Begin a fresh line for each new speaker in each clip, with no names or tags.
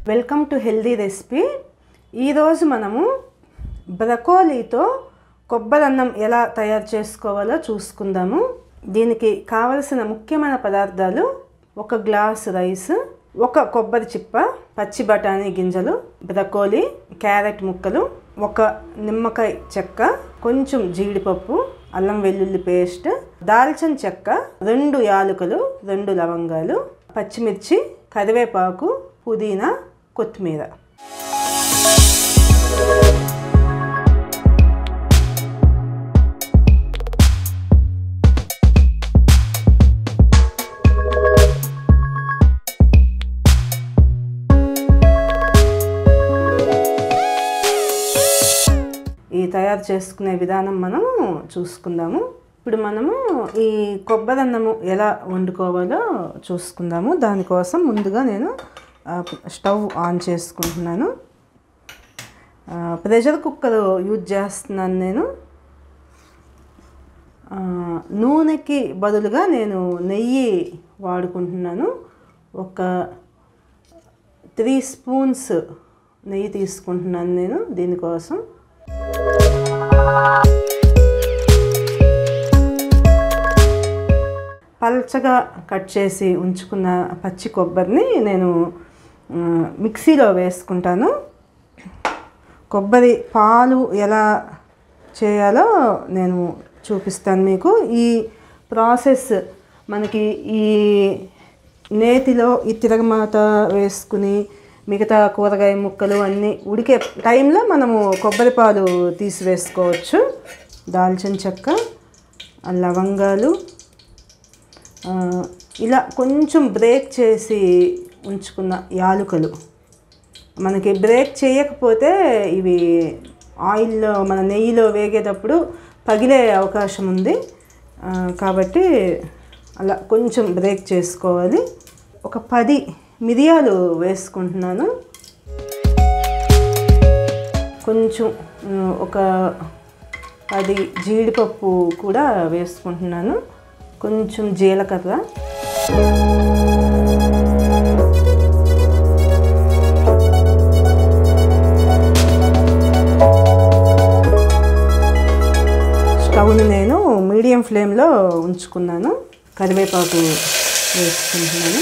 Welcome to healthy recipe. ఈరోజు మనము బ్రకోలీతో కొబ్బరి అన్నం ఎలా తయారు చేసుకోవాలో చూసుకుందాము. దీనికి కావలసిన ముఖ్యమైన పదార్థాలు: 1 గ్లాసు రైస్, 1 కొబ్బరి చిప్ప, పచ్చి బఠానీ గింజలు, బ్రకోలీ, క్యారెట్ ముక్కలు, 1 నిమ్మకాయ చెక్క, కొంచెం జీడిపప్పు, అల్లం వెల్లుల్లి పేస్ట్, దాల్చిన చెక్క, 2 యాలకులు, 2 లవంగాలు, పచ్చిమిర్చి, కరివేపాకు, పుదీనా, కొత్తిమీర. ఈ తయారు చేసుకునే విధానం మనము చూసుకుందాము. ఇప్పుడు మనము ఈ కొబ్బరి అన్నము ఎలా వండుకోవాలో చూసుకుందాము. దానికోసం ముందుగా నేను స్టవ్ ఆన్ చేసుకుంటున్నాను. ప్రెషర్ కుక్కర్ యూజ్ చేస్తున్నాను. నేను నూనెకి బదులుగా నేను నెయ్యి వాడుకుంటున్నాను. 3 స్పూన్స్ నెయ్యి తీసుకుంటున్నాను నేను దీనికోసం. పల్చగా కట్ చేసి ఉంచుకున్న పచ్చి కొబ్బరిని నేను మిక్సీలో వేసుకుంటాను. కొబ్బరి పాలు ఎలా చేయాలో నేను చూపిస్తాను మీకు. ఈ ప్రాసెస్ మనకి ఈ నేతిలో ఈ తిరగమాత వేసుకుని మిగతా కూరగాయ ముక్కలు అన్నీ ఉడికే టైంలో మనము కొబ్బరి పాలు తీసి వేసుకోవచ్చు. దాల్చిన చెక్క, లవంగాలు, ఇలా కొంచెం బ్రేక్ చేసి ఉంచుకున్న యాలకులు. మనకి బ్రేక్ చేయకపోతే ఇవి ఆయిల్లో మన నెయ్యిలో వేగేటప్పుడు పగిలే అవకాశం ఉంది. కాబట్టి అలా కొంచెం బ్రేక్ చేసుకోవాలి. 10 మిరియాలు వేసుకుంటున్నాను. కొంచెం 10 జీడిపప్పు కూడా వేసుకుంటున్నాను. కొంచెం జీలకర్ర, స్టవ్ని నేను మీడియం ఫ్లేమ్లో ఉంచుకున్నాను. కరివేపాకు వేసుకుంటున్నాను.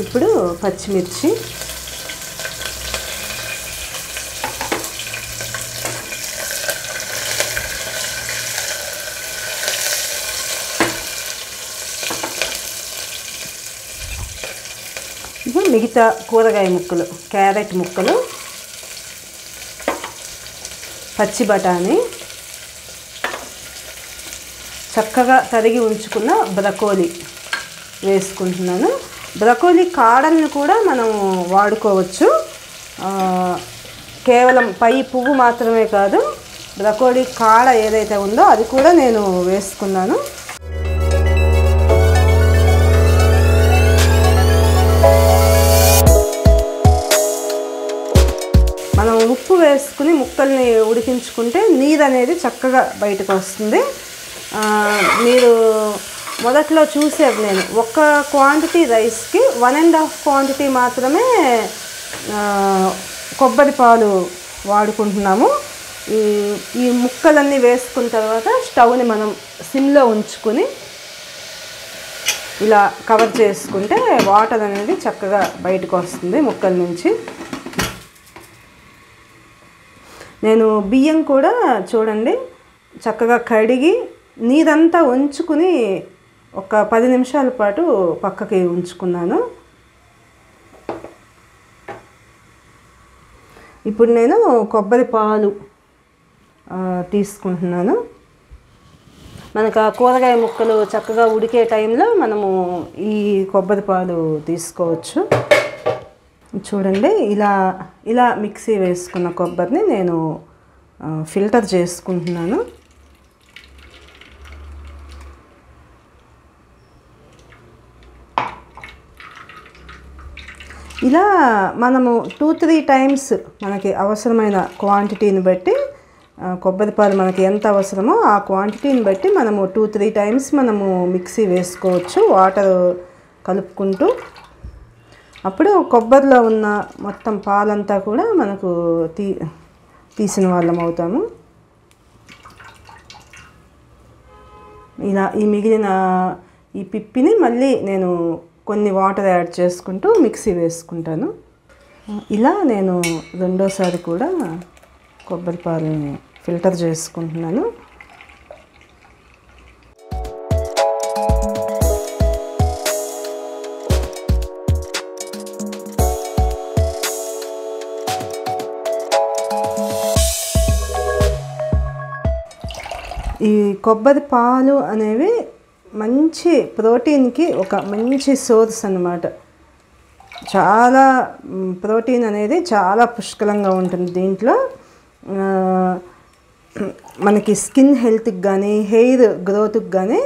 ఇప్పుడు పచ్చిమిర్చి, మిగతా కూరగాయ ముక్కలు, క్యారెట్ ముక్కలు, పచ్చి బఠానీ, చక్కగా తరిగి ఉంచుకున్న బ్రకోలీ వేసుకుంటున్నాను. బ్రకోలీ కాడలను కూడా మనం వాడుకోవచ్చు. కేవలం పై పువ్వు మాత్రమే కాదు, బ్రకోలీ కాడ ఏదైతే ఉందో అది కూడా నేను వేసుకున్నాను. మనం ఉప్పు వేసుకుని ముక్కల్ని ఉడికించుకుంటే నీరు అనేది చక్కగా బయటకు వస్తుంది. మీరు మొదట్లో చూసారు, నేను 1 క్వాంటిటీ రైస్కి 1.5 క్వాంటిటీ మాత్రమే కొబ్బరి పాలు వాడుకుంటున్నాము. ఈ ముక్కలన్నీ వేసుకున్న తర్వాత స్టవ్ని మనం సిమ్లో ఉంచుకొని ఇలా కవర్ చేసుకుంటే వాటర్ అనేది చక్కగా బయటకు వస్తుంది ముక్కల నుంచి. నేను బియ్యం కూడా చూడండి చక్కగా కడిగి నీరంతా ఉంచుకుని 10 నిమిషాల పాటు పక్కకి ఉంచుకున్నాను. ఇప్పుడు నేను కొబ్బరి పాలు తీసుకుంటున్నాను. మనకు ఆ కూరగాయ ముక్కలు చక్కగా ఉడికే టైంలో మనము ఈ కొబ్బరి పాలు తీసుకోవచ్చు. చూడండి, ఇలా మిక్సీ వేసుకున్న కొబ్బరిని నేను ఫిల్టర్ చేసుకుంటున్నాను. ఇలా మనము 2-3 టైమ్స్ మనకి అవసరమైన క్వాంటిటీని బట్టి కొబ్బరి పాలు మనకి ఎంత అవసరమో ఆ క్వాంటిటీని బట్టి మనము 2-3 టైమ్స్ మనము మిక్సీ వేసుకోవచ్చు వాటర్ కలుపుకుంటూ. అప్పుడు కొబ్బరిలో ఉన్న మొత్తం పాలంతా కూడా మనకు తీసిన వాళ్ళం అవుతాము. ఇలా ఈ మిగిలిన ఈ పిప్పిని మళ్ళీ నేను కొన్ని వాటర్ యాడ్ చేసుకుంటూ మిక్సీ వేసుకుంటాను. ఇలా నేను రెండోసారి కూడా కొబ్బరి పాలని ఫిల్టర్ చేసుకుంటున్నాను. ఈ కొబ్బరి పాలు అనేవి మంచి ప్రోటీన్కి ఒక మంచి సోర్స్ అన్నమాట. చాలా ప్రోటీన్ అనేది చాలా పుష్కలంగా ఉంటుంది దీంట్లో. మనకి స్కిన్ హెల్త్కి కానీ హెయిర్ గ్రోత్కి కానీ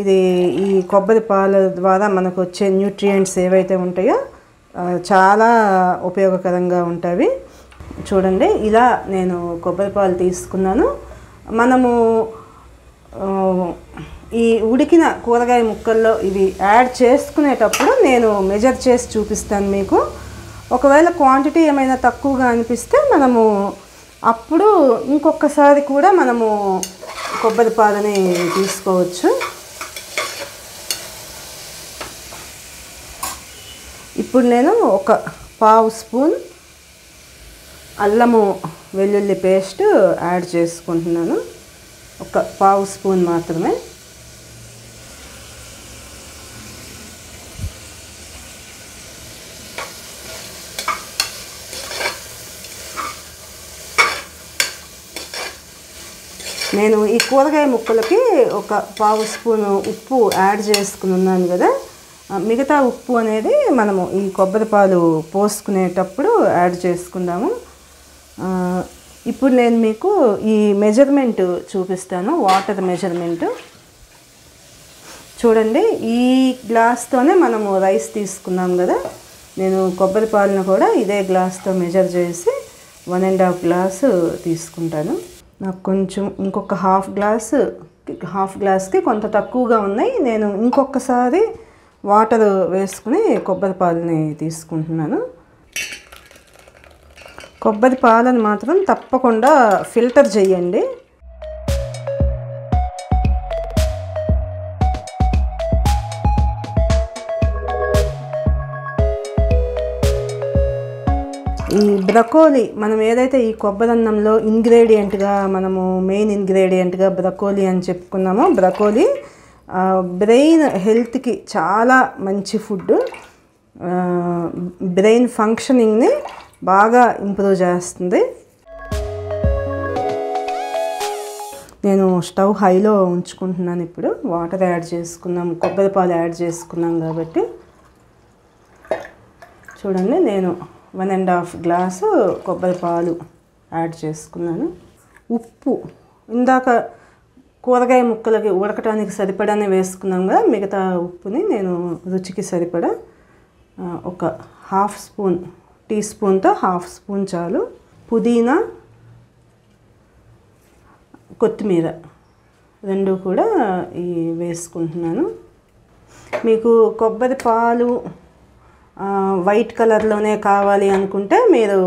ఇది ఈ కొబ్బరి పాల ద్వారా మనకు వచ్చే న్యూట్రియంట్స్ ఏవైతే ఉంటాయో చాలా ఉపయోగకరంగా ఉంటాయి. చూడండి, ఇలా నేను కొబ్బరి పాలు తీసుకున్నాను. మనము ఈ ఉడికిన కూరగాయ ముక్కల్లో ఇవి యాడ్ చేసుకునేటప్పుడు నేను మెజర్ చేసి చూపిస్తాను మీకు. ఒకవేళ క్వాంటిటీ ఏమైనా తక్కువగా అనిపిస్తే మనము అప్పుడు ఇంకొకసారి కూడా మనము కొబ్బరి పాలని తీసుకోవచ్చు. ఇప్పుడు నేను ఒక 1/2 స్పూన్ అల్లము వెల్లుల్లి పేస్ట్ యాడ్ చేసుకుంటున్నాను. ఒక 1/2 స్పూన్ మాత్రమే. నేను ఈ కూరగాయ ముక్కలకి ఒక 1/2 స్పూన్ ఉప్పు యాడ్ చేసుకుని ఉన్నాను కదా. మిగతా ఉప్పు అనేది మనము ఈ కొబ్బరి పాలు పోసుకునేటప్పుడు యాడ్ చేసుకుందాము. ఇప్పుడు నేను మీకు ఈ మెజర్మెంట్ చూపిస్తాను, వాటర్ మెజర్మెంట్. చూడండి, ఈ గ్లాస్తోనే మనము రైస్ తీసుకున్నాం కదా. నేను కొబ్బరి పాలను కూడా ఇదే గ్లాస్తో మెజర్ చేసి 1.5 గ్లాసు తీసుకుంటాను. నాకు కొంచెం ఇంకొక హాఫ్ గ్లాస్కి కొంత తక్కువగా ఉన్నాయి. నేను ఇంకొకసారి వాటర్ వేసుకుని కొబ్బరి పాలని తీసుకుంటున్నాను. కొబ్బరి పాలను మాత్రం తప్పకుండా ఫిల్టర్ చేయండి. ఈ బ్రకోలీ మనం ఏదైతే ఈ కొబ్బరి అన్నంలో ఇంగ్రీడియంట్గా మనము మెయిన్ ఇంగ్రీడియంట్గా బ్రకోలీ అని చెప్పుకున్నామో, బ్రకోలీ బ్రెయిన్ హెల్త్కి చాలా మంచి ఫుడ్. బ్రెయిన్ ఫంక్షనింగ్ని బాగా ఇంప్రూవ్ చేస్తుంది. నేను స్టవ్ హైలో ఉంచుకుంటున్నాను. ఇప్పుడు వాటర్ యాడ్ చేసుకున్నాం, కొబ్బరి పాలు యాడ్ చేసుకున్నాం కాబట్టి. చూడండి, నేను 1.5 గ్లాసు కొబ్బరి పాలు యాడ్ చేసుకున్నాను. ఉప్పు ఇందాక కూరగాయ ముక్కలకి ఉడకటానికి సరిపడానే వేసుకున్నాం కదా. మిగతా ఉప్పుని నేను రుచికి సరిపడా ఒక టీ స్పూన్తో 1/2 స్పూన్ చాలు. పుదీనా, కొత్తిమీర రెండు కూడా వేసుకుంటున్నాను. మీకు కొబ్బరి పాలు వైట్ కలర్లోనే కావాలి అనుకుంటే మీరు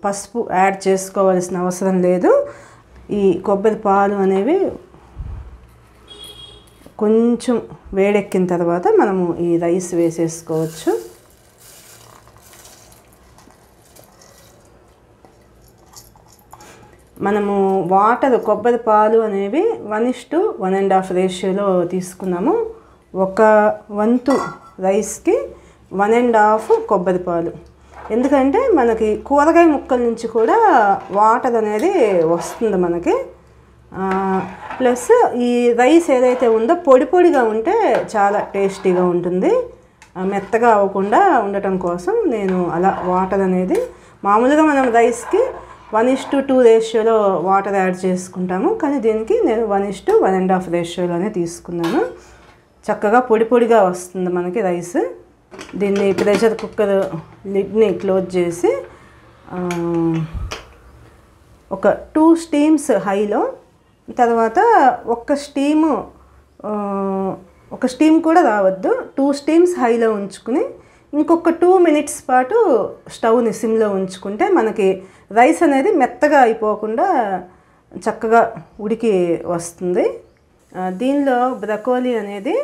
పసుపు యాడ్ చేసుకోవాల్సిన అవసరం లేదు. ఈ కొబ్బరి పాలు అనేవి కొంచెం వేడెక్కిన తర్వాత మనము ఈ రైస్ వేసేసుకోవచ్చు. మనము కొబ్బరి పాలు అనేవి 1:1.5 రేషియోలో తీసుకున్నాము. ఒక వంతు రైస్కి 1.5 కొబ్బరి పాలు. ఎందుకంటే మనకి కూరగాయ ముక్కల నుంచి కూడా వాటర్ అనేది వస్తుంది మనకి. ప్లస్ ఈ రైస్ ఏదైతే ఉందో పొడి పొడిగా ఉంటే చాలా టేస్టీగా ఉంటుంది. మెత్తగా అవ్వకుండా ఉండటం కోసం నేను అలా వాటర్ అనేది మామూలుగా మనం రైస్కి 1:2 రేషియోలో వాటర్ యాడ్ చేసుకుంటాము. కానీ దీనికి నేను 1:1.5 రేషియోలోనే తీసుకున్నాను. చక్కగా పొడి పొడిగా వస్తుంది మనకి రైస్. దీన్ని ప్రెషర్ కుక్కర్ లిడ్ని క్లోజ్ చేసి ఒక 2 స్టీమ్స్ హైలో, తర్వాత ఒక స్టీమ్ కూడా రావద్దు, 2 స్టీమ్స్ హైలో ఉంచుకుని ఇంకొక 2 మినిట్స్ పాటు స్టవ్ని సిమ్లో ఉంచుకుంటే మనకి రైస్ అనేది మెత్తగా అయిపోకుండా చక్కగా ఉడికి వస్తుంది. దీనిలో బ్రకోలీ అనేది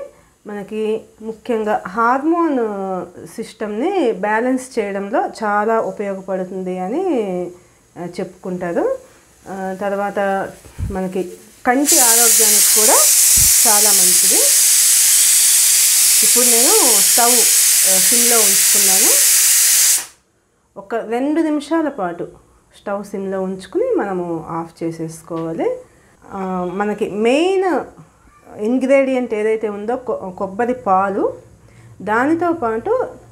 మనకి ముఖ్యంగా హార్మోన్ సిస్టమ్ని బ్యాలెన్స్ చేయడంలో చాలా ఉపయోగపడుతుంది అని చెప్పుకుంటారు. తర్వాత మనకి కంటి ఆరోగ్యానికి కూడా చాలా మంచిది. ఇప్పుడు నేను స్టవ్ సిమ్లో ఉంచుకున్నాను. ఒక 2 నిమిషాల పాటు స్టవ్ సిమ్లో ఉంచుకుని మనము ఆఫ్ చేసేసుకోవాలి. మనకి మెయిన్ ఇంగ్రీడియంట్ ఏదైతే ఉందో కొబ్బరి పాలు, దానితో పాటు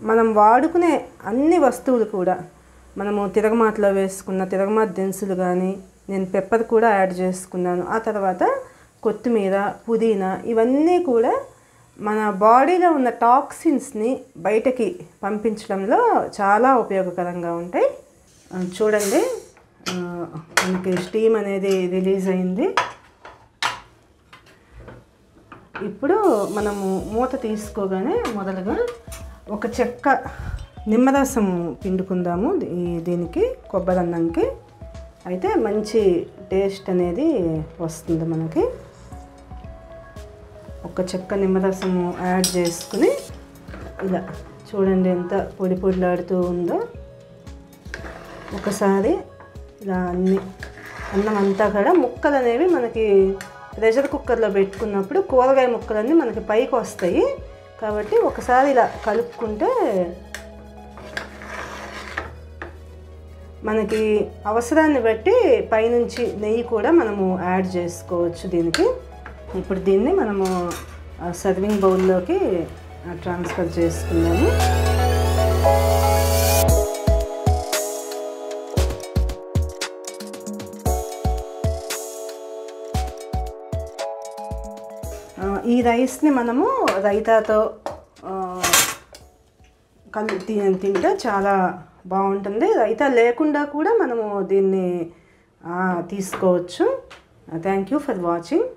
మనం వాడుకునే అన్ని వస్తువులు కూడా, మనము తిరగమాతలో వేసుకున్న తిరగమాత దినుసులు కానీ, నేను పెప్పర్ కూడా యాడ్ చేసుకున్నాను. ఆ తర్వాత కొత్తిమీర, పుదీనా, ఇవన్నీ కూడా మన బాడీలో ఉన్న టాక్సిన్స్ని బయటకి పంపించడంలో చాలా ఉపయోగకరంగా ఉంటాయి. చూడండి, మనకి స్టీమ్ అనేది రిలీజ్ అయింది. ఇప్పుడు మనము మూత తీసుకోగానే మొదలుగా ఒక చెక్క నిమ్మరసం పిండుకుందాము దీనికి, కొబ్బరి అన్నంకి. అయితే మంచి టేస్ట్ అనేది వస్తుంది మనకి. ఒక చెక్క నిమ్మరసము యాడ్ చేసుకుని ఇలా చూడండి ఎంత పొడి పొడిలాడుతూ ఉందో. ఒకసారి ఇలా అన్నం అంతా కూడా ముక్కలు అనేవి మనకి ప్రెషర్ కుక్కర్లో పెట్టుకున్నప్పుడు కూరగాయ ముక్కలన్నీ మనకి పైకి వస్తాయి. కాబట్టి ఒకసారి ఇలా కలుపుకుంటే మనకి అవసరాన్ని బట్టి పైనుంచి నెయ్యి కూడా మనము యాడ్ చేసుకోవచ్చు దీనికి. ఇప్పుడు దీన్ని మనము సర్వింగ్ బౌల్లోకి ట్రాన్స్ఫర్ చేసుకున్నాము. ఈ రైస్ని మనము రైతాతో తింటే చాలా బాగుంటుంది. రైతా లేకుండా కూడా మనము దీన్ని తీసుకోవచ్చు. Thank you for watching.